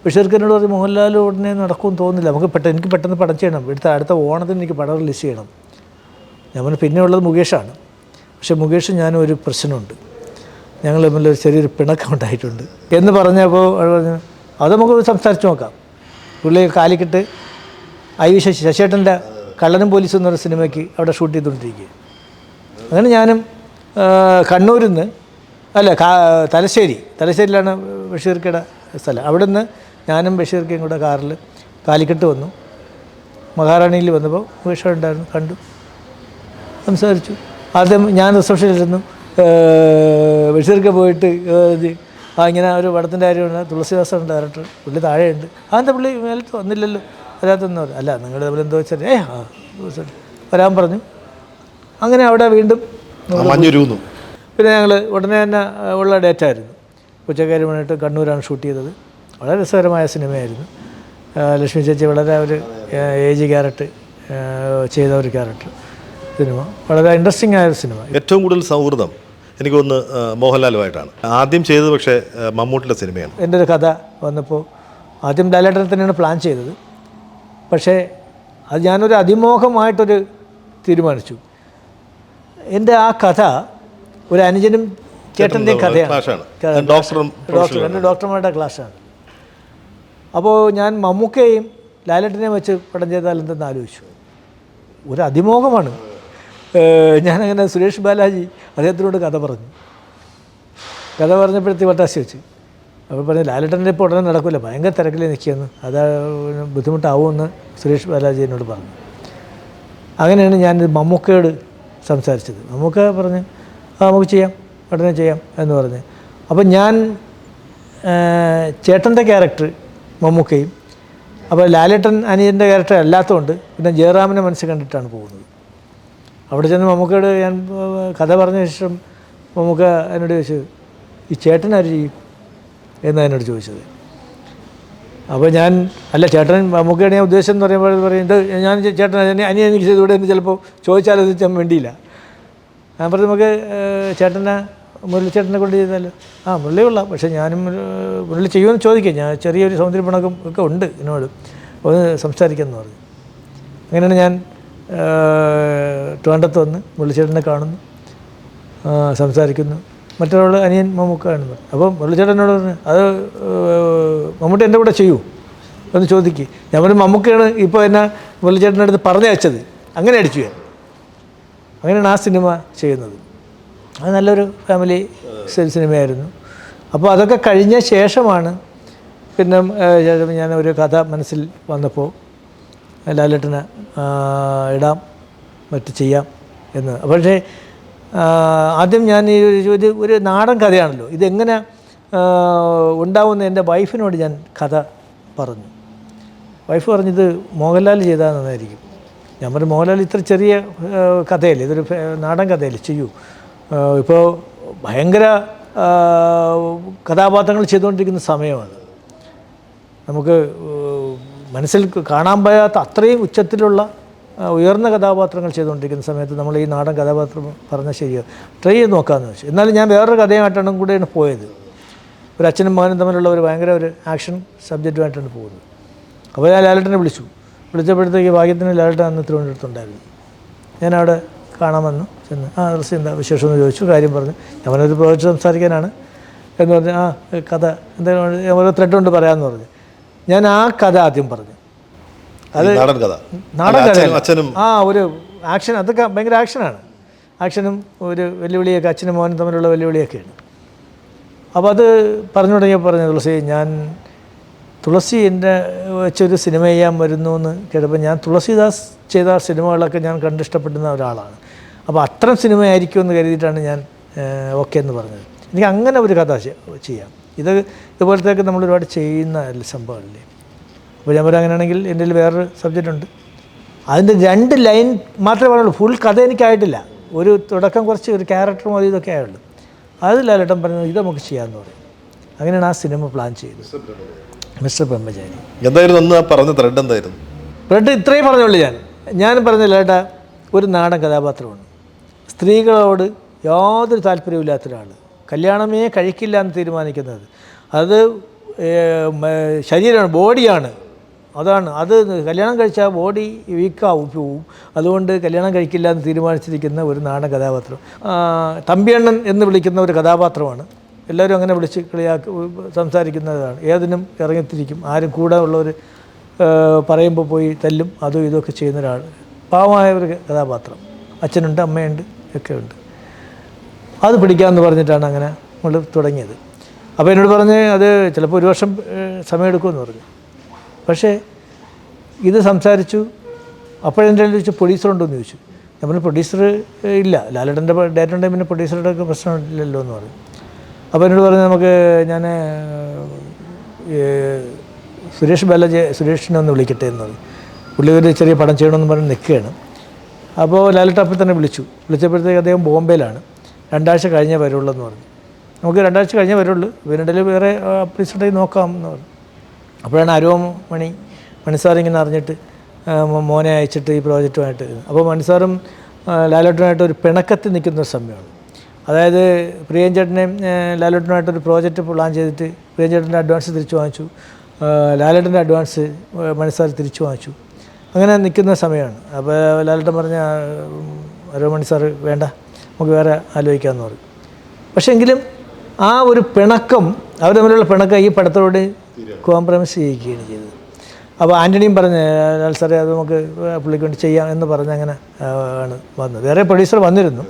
ബഷീർക്കനോട് പറഞ്ഞ് മോഹൻലാൽ ഉടനെ നടക്കുമെന്ന് തോന്നുന്നില്ല, എനിക്ക് പെട്ടെന്ന് പടം ചെയ്യണം, അടുത്ത ഓണത്തിന് എനിക്ക് പടം റിലീസ് ചെയ്യണം. ഞാൻ പറഞ്ഞു പിന്നെ ഉള്ളത് മുകേഷാണ്. പക്ഷേ മുകേഷ് ഞാനും ഒരു പ്രശ്നമുണ്ട്, ഞങ്ങൾ തമ്മിൽ ഒരു ചെറിയൊരു പിണക്കം ഉണ്ടായിട്ടുണ്ട് എന്ന് പറഞ്ഞപ്പോൾ പറഞ്ഞു അത് നമുക്ക് സംസാരിച്ച് നോക്കാം. പുള്ളി കാലിക്കട്ട് IV ശശിയേട്ടൻ്റെ കള്ളനും പോലീസും എന്ന് പറഞ്ഞ സിനിമയ്ക്ക് അവിടെ ഷൂട്ട് ചെയ്തുകൊണ്ടിരിക്കുക. അങ്ങനെ ഞാനും കണ്ണൂരിൽ നിന്ന് തലശ്ശേരിയിലാണ് ബഷീർക്കയുടെ സ്ഥലം. അവിടെ നിന്ന് ഞാനും ബഷീർക്കയും കൂടെ കാറിൽ കാലിക്കട്ട് വന്നു. മഹാറാണിയിൽ വന്നപ്പോൾ വിഷയം ഉണ്ടായിരുന്നു, കണ്ടു, സംസാരിച്ചു. ആദ്യം ഞാൻ റിസപ്ഷനിലിരുന്നു. ബഷീർക്ക് പോയിട്ട് ഇങ്ങനെ ഒരു പടത്തിൻ്റെ കാര്യമാണ്, തുളസിദാസാണ് ഡയറക്ടർ, പുള്ളി താഴെയുണ്ട്. അതെന്താ പുള്ളി മേലത്ത് വന്നില്ലല്ലോ, വരാത്തെന്ന് പറഞ്ഞു. അല്ല നിങ്ങൾ തമ്മിൽ എന്തോ വെച്ചാൽ വരാൻ പറഞ്ഞു. അങ്ങനെ അവിടെ വീണ്ടും പിന്നെ ഞങ്ങൾ ഉടനെ തന്നെ ഉള്ള ഡേറ്റായിരുന്നു. ഉച്ചക്കാരി മണിയിട്ട് കണ്ണൂരാണ് ഷൂട്ട് ചെയ്തത്. വളരെ രസകരമായ സിനിമയായിരുന്നു. ലക്ഷ്മി ചേച്ചി വളരെ ഒരു ഏജ് ക്യാരക്ടർ ചെയ്ത ഒരു ക്യാരക്ടർ സിനിമ, വളരെ ഇൻട്രസ്റ്റിംഗ് ആയൊരു സിനിമ. ഏറ്റവും കൂടുതൽ സൗഹൃദം എനിക്ക് തോന്നുന്നു മോഹൻലാലുമായിട്ടാണ്. ആദ്യം ചെയ്തത് പക്ഷേ മമ്മൂട്ടിയുടെ സിനിമയാണ്. എൻ്റെ ഒരു കഥ വന്നപ്പോൾ ആദ്യം ലാലേട്ടനെ തന്നെയാണ് പ്ലാൻ ചെയ്തത്. പക്ഷേ അത് ഞാനൊരു അതിമോഹമായിട്ടൊരു തീരുമാനിച്ചു. എൻ്റെ ആ കഥ ഒരു അനുജനും ചേട്ടൻ്റെയും കഥയാണ്. എൻ്റെ ഡോക്ടർമാരുടെ ക്ലാസ്സാണ്. അപ്പോൾ ഞാൻ മമ്മൂക്കയെയും ലാലേട്ടനെയും വെച്ച് പടം ചെയ്താൽ എന്തെന്ന് ആലോചിച്ചു. ഒരു അതിമോഹമാണ്. ഞാനങ്ങനെ സുരേഷ് ബാലാജി അദ്ദേഹത്തിനോട് കഥ പറഞ്ഞപ്പോഴത്തേക്ക് വട്ടാശി വെച്ച് അപ്പോൾ പറഞ്ഞു ലാലേട്ടൻ്റെ ഇപ്പോൾ ഉടനെ നടക്കില്ല, ഭയങ്കര തിരക്കിൽ നിൽക്കുകയെന്ന്, അത് ബുദ്ധിമുട്ടാവുമെന്ന് സുരേഷ് ബാലാജി എന്നോട് പറഞ്ഞു. അങ്ങനെയാണ് ഞാൻ മമ്മൂക്കയോട് സംസാരിച്ചത്. മമ്മൂക്ക പറഞ്ഞ് നമുക്ക് ചെയ്യാം, ഉടനെ ചെയ്യാം എന്ന് പറഞ്ഞ്. അപ്പം ഞാൻ ചേട്ടൻ്റെ ക്യാരക്ടർ മമ്മൂക്കയും, അപ്പോൾ ലാലേട്ടൻ അനിയൻ്റെ ക്യാരക്ടർ അല്ലാത്തതുകൊണ്ട് പിന്നെ ജയറാമിനെ മനസ്സിൽ കണ്ടിട്ടാണ് പോകുന്നത്. അവിടെ ചെന്ന് മമ്മൂക്കയോട് ഞാൻ കഥ പറഞ്ഞ ശേഷം മമ്മൂക്ക എന്നോട് ചോദിച്ചത്, ഈ ചേട്ടൻ ആര് ചെയ്യും എന്നാണ് എന്നോട് ചോദിച്ചത്. അപ്പോൾ ഞാൻ ചേട്ടൻ മമ്മൂക്കയുടെ ഞാൻ ഉദ്ദേശം എന്ന് പറയുമ്പോൾ പറയുന്നത് ഞാൻ ചേട്ടൻ അനിയൻ എനിക്ക് ചെയ്തുകൂടെ എന്ന് ചിലപ്പോൾ ചോദിച്ചാലത് വെച്ചാൽ വേണ്ടിയില്ല. ഞാൻ പറഞ്ഞു നമുക്ക് മുരളിച്ചേട്ടനെ കൊണ്ട് ചെയ്താലോ. മുരളി കൊള്ളാം, പക്ഷേ ഞാനും മുരളി ചെയ്യുമെന്ന് ചോദിക്കാം, ഞാൻ ചെറിയൊരു സൗന്ദര്യപ്പണക്കം ഒക്കെ ഉണ്ട് എന്നോട്, ഒന്ന് സംസാരിക്കാമെന്ന് പറഞ്ഞു. അങ്ങനെയാണ് ഞാൻ ട്രിവാൻഡ്രത്ത് വന്ന് മുരളിച്ചേട്ടനെ കാണുന്നു, സംസാരിക്കുന്നു. മറ്റൊരാൾ അനിയൻ മമ്മൂക്ക എന്ന്. അപ്പം മുരളിച്ചേട്ടനോട് പറഞ്ഞു അത് മമ്മൂട്ടി എൻ്റെ കൂടെ ചെയ്യൂ എന്ന് ചോദിക്കുക. ഞാൻ പറഞ്ഞു മമ്മൂക്കയാണ് ഇപ്പോൾ എന്നെ മുരളിച്ചേട്ടൻ്റെ അടുത്ത് പറഞ്ഞയച്ചത്. അങ്ങനെ അടിച്ചു ഞാൻ. അങ്ങനെയാണ് ആ സിനിമ ചെയ്യുന്നത്. അത് നല്ലൊരു ഫാമിലി സിനിമയായിരുന്നു. അപ്പോൾ അതൊക്കെ കഴിഞ്ഞ ശേഷമാണ് പിന്നെ ഞാൻ ഒരു കഥ മനസ്സിൽ വന്നപ്പോൾ ലാലേട്ടനെ ഇടാം, മറ്റ് ചെയ്യാം എന്ന്. പക്ഷേ ആദ്യം ഞാൻ ഈ ഒരു നാടൻ കഥയാണല്ലോ, ഇതെങ്ങനെ ഉണ്ടാവുമെന്ന് എൻ്റെ വൈഫിനോട് ഞാൻ കഥ പറഞ്ഞു. വൈഫ് പറഞ്ഞത് മോഹൻലാൽ ചെയ്താൽ നന്നായിരിക്കും. ഞാൻ പറഞ്ഞു മോഹൻലാൽ ഇത്ര ചെറിയ കഥയല്ലേ, ഇതൊരു നാടൻ കഥയല്ലേ, ചെയ്യൂ. ഇപ്പോൾ ഭയങ്കര കഥാപാത്രങ്ങൾ ചെയ്തുകൊണ്ടിരിക്കുന്ന സമയമാണ്. നമുക്ക് മനസ്സിൽ കാണാൻ പറ്റാത്ത അത്രയും ഉച്ചത്തിലുള്ള ഉയർന്ന കഥാപാത്രങ്ങൾ ചെയ്തുകൊണ്ടിരിക്കുന്ന സമയത്ത് നമ്മൾ ഈ നാടൻ കഥാപാത്രം പറഞ്ഞാൽ ശരിയോ, ട്രൈ ചെയ്ത് നോക്കാമെന്ന് വെച്ചു. എന്നാലും ഞാൻ വേറൊരു കഥയുമായിട്ടാണ് കൂടെയാണ് പോയത്. ഒരു അച്ഛനും മകനും തമ്മിലുള്ള ഒരു ഭയങ്കര ഒരു ആക്ഷൻ സബ്ജക്റ്റുമായിട്ടാണ് പോകുന്നത്. അപ്പോൾ ഞാൻ ലാലേട്ടനെ വിളിച്ചപ്പോഴത്തേക്ക് ഭാഗ്യത്തിന് ലാലേട്ടൻ അന്ന് തിരുവനന്തപുരത്തുണ്ടായിരുന്നു. ഞാനവിടെ കാണാമെന്ന് ചെന്ന് ഡ്രസ്സ് എന്താ വിശേഷമെന്ന് ചോദിച്ചു, കാര്യം പറഞ്ഞു. ഞാൻ പറഞ്ഞൊരു പ്രോജക്റ്റ് സംസാരിക്കാനാണ് എന്ന് പറഞ്ഞ് കഥ എന്തെങ്കിലും ഓരോ ത്രെഡ് കൊണ്ട് പറയാമെന്ന് പറഞ്ഞു. ഞാൻ ആ കഥ ആദ്യം പറഞ്ഞു. അത് നാടൻ കഥ ഒരു ആക്ഷൻ, അതൊക്കെ ഭയങ്കര ആക്ഷനാണ്. ആക്ഷനും ഒരു വെല്ലുവിളിയൊക്കെ, അച്ഛനും മോനും തമ്മിലുള്ള വെല്ലുവിളിയൊക്കെയാണ്. അപ്പോൾ അത് പറഞ്ഞു തുടങ്ങിയപ്പോൾ പറഞ്ഞു തുളസി എൻ്റെ വെച്ചൊരു സിനിമ ചെയ്യാൻ വരുന്നു എന്ന് കേട്ടപ്പോൾ ഞാൻ തുളസിദാസ് ചെയ്ത സിനിമകളൊക്കെ ഞാൻ കണ്ടിഷ്ടപ്പെടുന്ന ഒരാളാണ്. അപ്പോൾ അത്തരം സിനിമയായിരിക്കും എന്ന് കരുതിയിട്ടാണ് ഞാൻ ഓക്കെ എന്ന് പറഞ്ഞത്. എനിക്ക് അങ്ങനെ ഒരു കഥ ചെയ്യാം, ഇതുപോലത്തേക്ക് നമ്മൾ ഒരുപാട് ചെയ്യുന്ന സംഭവമല്ലേ. അപ്പോൾ ഞാൻ പറയാം അങ്ങനെയാണെങ്കിൽ എൻ്റെ വേറൊരു സബ്ജക്റ്റ് ഉണ്ട്, അതിൻ്റെ 2 ലൈൻ മാത്രമേ പറയുള്ളൂ, ഫുൾ കഥ എനിക്കായിട്ടില്ല. ഒരു തുടക്കം കുറച്ച് ഒരു ക്യാരക്ടറും അത് ഇതൊക്കെ ആയുള്ളൂ. അത് ലാലേട്ടൻ പറഞ്ഞത് ഇത് നമുക്ക് ചെയ്യാമെന്ന് പറയും. അങ്ങനെയാണ് ആ സിനിമ പ്ലാൻ ചെയ്തത്. മിസ്റ്റർ ബ്രഹ്മചാരി എന്തായിരുന്നു പറഞ്ഞ ത്രെഡ് എന്തായിരുന്നു? ത്രെഡ് ഇത്രയും പറഞ്ഞുള്ളൂ. ഞാൻ പറഞ്ഞില്ല ഏട്ടാ, ഒരു നാടൻ കഥാപാത്രമാണ്, സ്ത്രീകളോട് യാതൊരു താല്പര്യമില്ലാത്ത ഒരാൾ, കല്യാണമേ കഴിക്കില്ല എന്ന് തീരുമാനിക്കുന്നത്. അത് ശരീരമാണ്, ബോഡിയാണ്, അതാണ്. അത് കല്യാണം കഴിച്ചാൽ ബോഡി വീക്കാവും പോവും, അതുകൊണ്ട് കല്യാണം കഴിക്കില്ല എന്ന് തീരുമാനിച്ചിരിക്കുന്ന ഒരു നാടൻ കഥാപാത്രം. തമ്പിയണ്ണൻ എന്ന് വിളിക്കുന്ന ഒരു കഥാപാത്രമാണ്. എല്ലാവരും അങ്ങനെ വിളിച്ച് കളിയാക്കി സംസാരിക്കുന്നതാണ്. ഏതിനും ഇറങ്ങിത്തിരിക്കും, ആരും കൂടെ ഉള്ളവർ പറയുമ്പോൾ പോയി തല്ലും, അതും ഇതൊക്കെ ചെയ്യുന്ന ഒരാൾ, പാവമായ ഒരു കഥാപാത്രം. അച്ഛനുണ്ട്, അമ്മയുണ്ട്, ഒക്കെ ഉണ്ട്. അത് പിടിക്കാമെന്ന് പറഞ്ഞിട്ടാണ് അങ്ങനെ നമ്മൾ തുടങ്ങിയത്. അപ്പോൾ എന്നോട് പറഞ്ഞ് അത് ചിലപ്പോൾ 1 വർഷം സമയമെടുക്കുമെന്ന് പറഞ്ഞു. പക്ഷേ ഇത് സംസാരിച്ചു, അപ്പോഴെൻ്റെ ചോദിച്ചു പ്രൊഡ്യൂസറുണ്ടോ എന്ന് ചോദിച്ചു. ഞാൻ പറഞ്ഞു പ്രൊഡ്യൂസർ ഇല്ല, ലാലേട്ടൻ്റെ ഡേറ്റ് ഉണ്ടെങ്കിൽ പിന്നെ പ്രൊഡ്യൂസറുടെ ഒക്കെ പ്രശ്നമില്ലല്ലോ എന്ന് പറഞ്ഞു. അപ്പോൾ എന്നോട് പറഞ്ഞു നമുക്ക് ഞാൻ സുരേഷിനെ ഒന്ന് വിളിക്കട്ടെ എന്ന് പറഞ്ഞു. പുള്ളി ഒരു ചെറിയ പടം ചെയ്യണമെന്ന് പറഞ്ഞ് നിൽക്കുകയാണ്. അപ്പോൾ ലാലേട്ടൻ അപ്പോൾ തന്നെ വിളിച്ചപ്പോഴത്തേക്ക് അദ്ദേഹം ബോംബെയിലാണ്, 2 ആഴ്ച കഴിഞ്ഞേ വരുള്ളൂ എന്ന് പറഞ്ഞു. നമുക്ക് 2 ആഴ്ച കഴിഞ്ഞേ വരുള്ളൂ, ഇതിനിടയിൽ വേറെ പ്ലീസുണ്ടെങ്കിൽ നോക്കാം എന്ന് പറഞ്ഞു. അപ്പോഴാണ് മണി സാർ ഇങ്ങനെ അറിഞ്ഞിട്ട് മോനെ അയച്ചിട്ട് ഈ പ്രോജക്റ്റുമായിട്ട്. അപ്പോൾ മണി സാറും ലാലേട്ടനുമായിട്ട് ഒരു പിണക്കത്തിൽ നിൽക്കുന്ന ഒരു സമയമാണ്. അതായത് പ്രിയൻ ചേട്ടനെയും ലാലേട്ടനുമായിട്ടൊരു പ്രോജക്റ്റ് പ്ലാൻ ചെയ്തിട്ട് പ്രിയൻ ചേട്ടൻ്റെ അഡ്വാൻസ് തിരിച്ചു വാങ്ങിച്ചു, ലാലേട്ടൻ്റെ അഡ്വാൻസ് മണി സാർ തിരിച്ചു വാങ്ങിച്ചു. അങ്ങനെ നിൽക്കുന്ന സമയമാണ്. അപ്പോൾ ലാലേട്ടൻ പറഞ്ഞ മണി സാർ വേണ്ട, നമുക്ക് വേറെ ആലോചിക്കാമെന്ന് പറയും. പക്ഷേ എങ്കിലും ആ ഒരു പിണക്കം, അവർ തമ്മിലുള്ള പിണക്കം ഈ പടത്തോട് കോംപ്രമൈസ് ചെയ്യിക്കുകയാണ് ചെയ്തത്. അപ്പോൾ ആൻ്റണിയും പറഞ്ഞ് ലാൽ സാറേ അത് നമുക്ക് പുള്ളിക്ക് വേണ്ടി ചെയ്യാം എന്ന് പറഞ്ഞ് അങ്ങനെ ആണ് വന്നത്. വേറെ പ്രൊഡ്യൂസർ വന്നിരുന്നു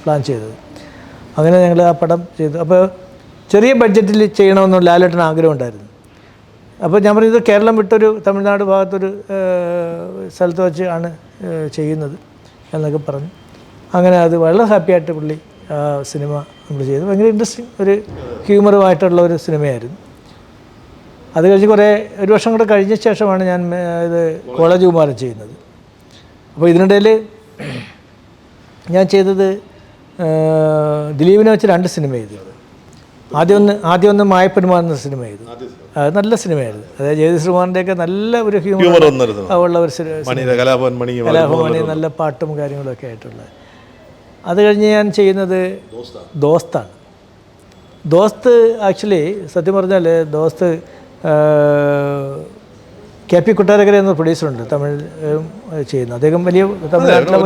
പ്ലാൻ ചെയ്തത്. അങ്ങനെ ഞങ്ങൾ ആ പടം ചെയ്തു. അപ്പോൾ ചെറിയ ബഡ്ജറ്റിൽ ചെയ്യണമെന്ന് ലാലേട്ടന് ആഗ്രഹം ഉണ്ടായിരുന്നു. അപ്പോൾ ഞാൻ പറഞ്ഞത് കേരളം വിട്ടൊരു തമിഴ്നാട് ഭാഗത്തൊരു സ്ഥലത്ത് വെച്ച് ആണ് ചെയ്യുന്നത് എന്നൊക്കെ പറഞ്ഞു. അങ്ങനെ അത് വളരെ ഹാപ്പിയായിട്ട് പുള്ളി സിനിമ നമ്മൾ ചെയ്തു. ഭയങ്കര ഇൻട്രസ്റ്റിംഗ് ഒരു ഹ്യൂമറുമായിട്ടുള്ള ഒരു സിനിമയായിരുന്നു. അത് കഴിഞ്ഞ് ഒരു വർഷം കൂടെ കഴിഞ്ഞ ശേഷമാണ് ഞാൻ ഇത് കോളേജ് കുമാരൻ ചെയ്യുന്നത്. അപ്പോൾ ഇതിനിടയിൽ ഞാൻ ചെയ്തത് ദിലീപിനെ വെച്ച് 2 സിനിമ ചെയ്തു. ആദ്യം ഒന്ന് മായപ്പന്മാർ എന്ന സിനിമ ചെയ്തു. അത് നല്ല സിനിമയായിരുന്നു. അതായത് ജഗദീഷ് ശ്രീകുമാറിൻ്റെയൊക്കെ നല്ല ഒരു ഹ്യൂമർ ഉള്ള ഒരു കലാഭവമണി, നല്ല പാട്ടും കാര്യങ്ങളൊക്കെ ആയിട്ടുള്ള. അത് കഴിഞ്ഞ് ഞാൻ ചെയ്യുന്നത് ദോസ്താണ്. ദോസ്ത് ആക്ച്വലി സത്യം പറഞ്ഞാൽ ദോസ്ത് KP കൊട്ടാരക്കര എന്ന പ്രൊഡ്യൂസറുണ്ട്, തമിഴ് ചെയ്യുന്നു. അദ്ദേഹം വലിയ തമിഴ്നാട്ടിലെ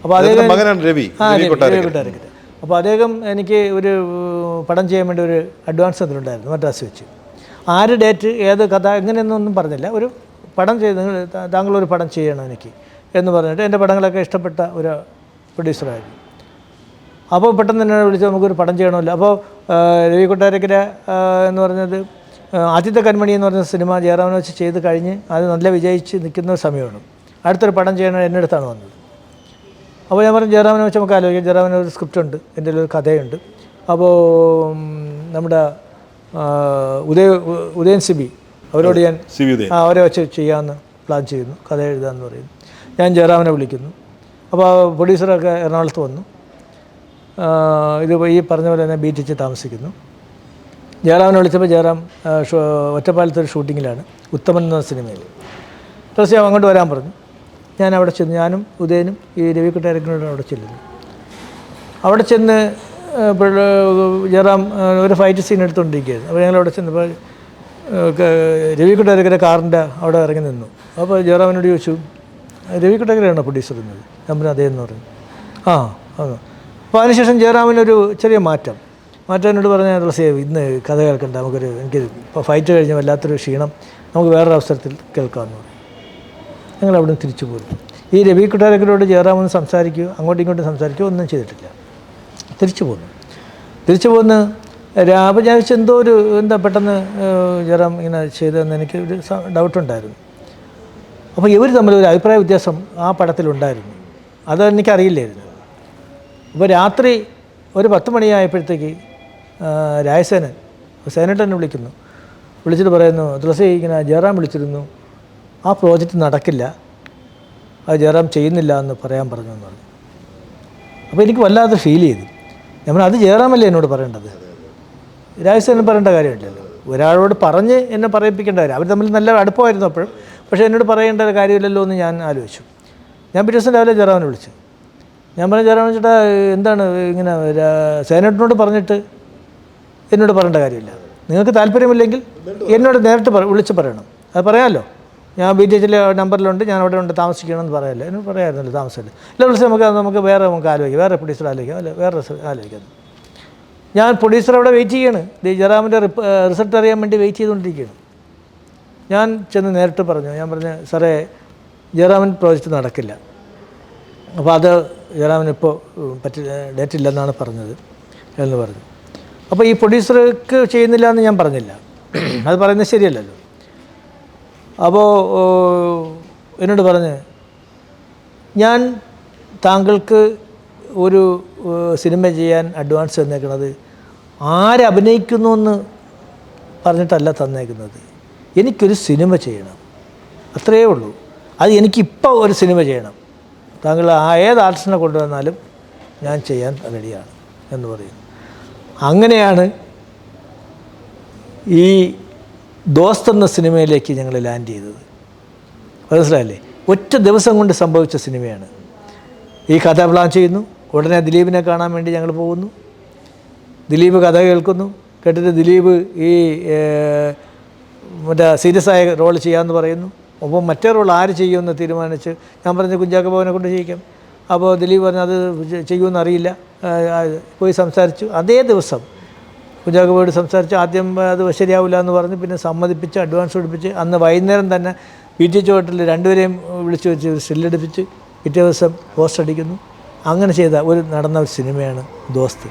അപ്പോൾ അദ്ദേഹം രവി കൊട്ടാരക്കര. അപ്പോൾ അദ്ദേഹം എനിക്ക് ഒരു പടം ചെയ്യാൻ വേണ്ടി ഒരു അഡ്വാൻസ് തന്നിട്ടുണ്ടായിരുന്നു മദ്രാസ് വെച്ച്. ആര് ഡേറ്റ് ഏത് കഥ എങ്ങനെയൊന്നും പറഞ്ഞില്ല. ഒരു പടം ചെയ്ത് താങ്കളൊരു പടം ചെയ്യണം എനിക്ക് എന്ന് പറഞ്ഞിട്ട് എൻ്റെ പടങ്ങളൊക്കെ ഇഷ്ടപ്പെട്ട ഒരു പ്രൊഡ്യൂസറായിരുന്നു. അപ്പോൾ പെട്ടെന്ന് തന്നെ വിളിച്ച് നമുക്കൊരു പടം ചെയ്യണമല്ലോ. അപ്പോൾ രവി കൊട്ടാരക്കര എന്ന് പറഞ്ഞത് ആദ്യത്തെ കൺമണി എന്ന് പറഞ്ഞ സിനിമ ജയറാമിനെ വെച്ച് ചെയ്ത് കഴിഞ്ഞ് അത് നല്ല വിജയിച്ച് നിൽക്കുന്ന സമയമാണ്. അടുത്തൊരു പടം ചെയ്യണം എൻ്റെ അടുത്താണ് വന്നത്. അപ്പോൾ ഞാൻ പറഞ്ഞു ജയറാമിനെ വെച്ച് നമുക്ക് ആലോചിക്കാം. ജയറാമിന് ഒരു സ്ക്രിപ്റ്റ് ഉണ്ട്, എൻ്റെ ഒരു കഥയുണ്ട്. അപ്പോൾ നമ്മുടെ ഉദയൻ സിബി അവരോട് ഞാൻ അവരെ വെച്ച് ചെയ്യാമെന്ന് പ്ലാൻ ചെയ്യുന്നു, കഥ എഴുതാമെന്ന് പറയുന്നു. ഞാൻ ജയറാമിനെ വിളിക്കുന്നു. അപ്പോൾ പ്രൊഡ്യൂസറൊക്കെ എറണാകുളത്ത് വന്നു. ഇത് ഈ പറഞ്ഞ പോലെ തന്നെ ബീച്ചിൽ താമസിക്കുന്നു. ജയറാമിനെ വിളിച്ചപ്പോൾ ജയറാം ഒറ്റപ്പാലത്തൊരു ഷൂട്ടിങ്ങിലാണ്, ഉത്തമൻ എന്ന സിനിമയിൽ. ഡ്രസ് അങ്ങോട്ട് വരാൻ പറഞ്ഞു. ഞാൻ അവിടെ ചെന്നു, ഞാനും ഉദയനും ഈ രവി കൊട്ടാരക്കരോട് അവിടെ ചെല്ലുന്നു. അവിടെ ചെന്ന് ജയറാം ഒരു ഫൈറ്റ് സീൻ എടുത്തുകൊണ്ടിരിക്കുകയായിരുന്നു. അപ്പോൾ ഞങ്ങളവിടെ ചെന്നപ്പോൾ രവി കൊട്ടാരക്കര കാറിൻ്റെ അവിടെ ഇറങ്ങി നിന്നു. അപ്പോൾ ജയറാമിനോട് ചോദിച്ചു രവി കൊട്ടാരക്കരയാണോ പ്രൊഡ്യൂസർ എന്നത്? ഞാൻ പറഞ്ഞു അതേ എന്ന് പറഞ്ഞു. അപ്പോൾ അതിനുശേഷം ജയറാമിനൊരു ചെറിയ മാറ്റം എന്നോട് പറഞ്ഞാൽ തുളസി ഇന്ന് കഥ കേൾക്കണ്ട, എനിക്ക് ഇപ്പോൾ ഫൈറ്റ് കഴിഞ്ഞ് വല്ലാത്തൊരു ക്ഷീണം, നമുക്ക് വേറൊരു അവസരത്തിൽ കേൾക്കാമെന്ന് പറഞ്ഞു. ഞങ്ങൾ അവിടെ നിന്ന് തിരിച്ചു പോരും. ഈ രവി കൊട്ടാരക്കരോട് ജയറാമൊന്ന് സംസാരിക്കുകയോ അങ്ങോട്ടും ഇങ്ങോട്ടും സംസാരിക്കുകയോ ഒന്നും ചെയ്തിട്ടില്ല. തിരിച്ചു പോന്ന് അപ്പോൾ ഞാൻ എന്തോ എന്താ പെട്ടെന്ന് ജയറാം ഇങ്ങനെ ചെയ്തതെന്ന് എനിക്ക് ഒരു ഡൗട്ടുണ്ടായിരുന്നു. അപ്പോൾ ഇവർ തമ്മിൽ ഒരു അഭിപ്രായ വ്യത്യാസം ആ പടത്തിലുണ്ടായിരുന്നു. അതെനിക്കറിയില്ലായിരുന്നു. അപ്പോൾ രാത്രി ഒരു 10 മണിയായപ്പോഴത്തേക്ക് സേനട്ടനെ വിളിച്ചിട്ട് പറയുന്നു തുളസി ഇങ്ങനെ ജയറാം വിളിച്ചിരുന്നു, ആ പ്രോജക്റ്റ് നടക്കില്ല, അത് ജയറാം ചെയ്യുന്നില്ല എന്ന് പറയാൻ പറഞ്ഞു എന്ന് പറഞ്ഞു. അപ്പോൾ എനിക്ക് വല്ലാതെ ഫീൽ ചെയ്തു. ഞാൻ അത് ജയറാമല്ലേ എന്നോട് പറയേണ്ടത്, രാജസേനൻ പറയേണ്ട കാര്യമില്ലല്ലോ. ഒരാളോട് പറഞ്ഞ് എന്നെ പറയിപ്പിക്കേണ്ട കാര്യം, അവർ തമ്മിൽ നല്ല അടുപ്പമായിരുന്നു അപ്പോഴും, പക്ഷേ എന്നോട് പറയേണ്ട കാര്യമില്ലല്ലോ എന്ന് ഞാൻ ആലോചിച്ചു. ഞാൻ പിറ്റേ ദിവസം രാവിലെ ജയറാമിനെ വിളിച്ചു. ഞാൻ പറഞ്ഞു ജയറാമൻ ചേട്ടാ എന്താണ് ഇങ്ങനെ സേനട്ടിനോട് പറഞ്ഞിട്ട് എന്നോട് പറയേണ്ട കാര്യമില്ല, നിങ്ങൾക്ക് താല്പര്യമില്ലെങ്കിൽ എന്നോട് നേരിട്ട് വിളിച്ച് പറയണം, അത് പറയാമല്ലോ, ഞാൻ BTHലെ നമ്പറിലുണ്ട്, ഞാൻ അവിടെ ഉണ്ട്, താമസിക്കണമെന്ന് പറയാമല്ലോ, എന്നോട് പറയാമായിരുന്നല്ലോ, താമസമല്ലേ. ഇല്ല വിളിച്ച് നമുക്ക് വേറെ ആലോചിക്കാം, വേറെ പ്രൊഡ്യൂസർ ആലോചിക്കാം, അല്ല വേറെ ആലോചിക്കാം. ഞാൻ പ്രൊഡ്യൂസർ അവിടെ വെയിറ്റ് ചെയ്യാണ്, ജയറാമിൻ്റെ റിസൾട്ട് അറിയാൻ വേണ്ടി വെയിറ്റ് ചെയ്തുകൊണ്ടിരിക്കുകയാണ്. ഞാൻ ചെന്ന് നേരിട്ട് പറഞ്ഞു, ഞാൻ പറഞ്ഞു സാറേ ജയറാമൻ പ്രോജക്റ്റ് നടക്കില്ല, അപ്പോൾ അത് ജയറാമിനിപ്പോൾ ഡേറ്റില്ലെന്നാണ് പറഞ്ഞത് എന്ന് പറഞ്ഞു. അപ്പോൾ ഈ പ്രൊഡ്യൂസർക്ക് ചെയ്യുന്നില്ല എന്ന് ഞാൻ പറഞ്ഞില്ല, അത് പറയുന്നത് ശരിയല്ലല്ലോ. അപ്പോൾ എന്നോട് പറഞ്ഞ്, ഞാൻ താങ്കൾക്ക് ഒരു സിനിമ ചെയ്യാൻ അഡ്വാൻസ് തന്നേക്കണത് ആരഭിനയിക്കുന്നു എന്ന് പറഞ്ഞിട്ടല്ല തന്നേക്കുന്നത്, എനിക്കൊരു സിനിമ ചെയ്യണം, അത്രയേ ഉള്ളൂ. അത് എനിക്കിപ്പോൾ ഒരു സിനിമ ചെയ്യണം, താങ്കൾ ഏത് ആർട്ടിസ്റ്റിനെ കൊണ്ടുവന്നാലും ഞാൻ ചെയ്യാൻ റെഡിയാണ് എന്ന് പറയുന്നു. അങ്ങനെയാണ് ഈ ദോസ്ത് എന്ന സിനിമയിലേക്ക് ഞങ്ങൾ ലാൻഡ് ചെയ്തത്. മനസ്സിലായില്ലേ? ഒറ്റ ദിവസം കൊണ്ട് സംഭവിച്ച സിനിമയാണ്. ഈ കഥ പ്ലാൻ ചെയ്യുന്നു, ഉടനെ ദിലീപിനെ കാണാൻ വേണ്ടി ഞങ്ങൾ പോകുന്നു. ദിലീപ് കഥ കേൾക്കുന്നു, കേട്ടിട്ട് ദിലീപ് ഈ മറ്റേ സീരിയസ് ആയ റോൾ ചെയ്യാമെന്ന് പറയുന്നു. അപ്പോൾ മറ്റേ റോൾ ആര് ചെയ്യുമെന്ന് തീരുമാനിച്ച് ഞാൻ പറഞ്ഞു കുഞ്ചാക്കോ ബോബനെ കൊണ്ട് ചെയ്യിക്കാം. അപ്പോൾ ദിലീപ് പറഞ്ഞു അത് ചെയ്യുമെന്ന് അറിയില്ല, പോയി സംസാരിച്ചു. അതേ ദിവസം കുഞ്ചാക്കോ ബോബോട് സംസാരിച്ച് ആദ്യം അത് ശരിയാവില്ല എന്ന് പറഞ്ഞ് പിന്നെ സമ്മതിപ്പിച്ച് അഡ്വാൻസ് കൊടുപ്പിച്ച് അന്ന് വൈകുന്നേരം തന്നെ PTH ഹോട്ടലിൽ രണ്ടുപേരെയും വിളിച്ച് വെച്ച് സ്റ്റില്ലെടുപ്പിച്ച് പിറ്റേ ദിവസം പോസ്റ്റ് അടിക്കുന്നു. അങ്ങനെ ചെയ്ത നടന്ന ഒരു സിനിമയാണ് ദോസ്ത്.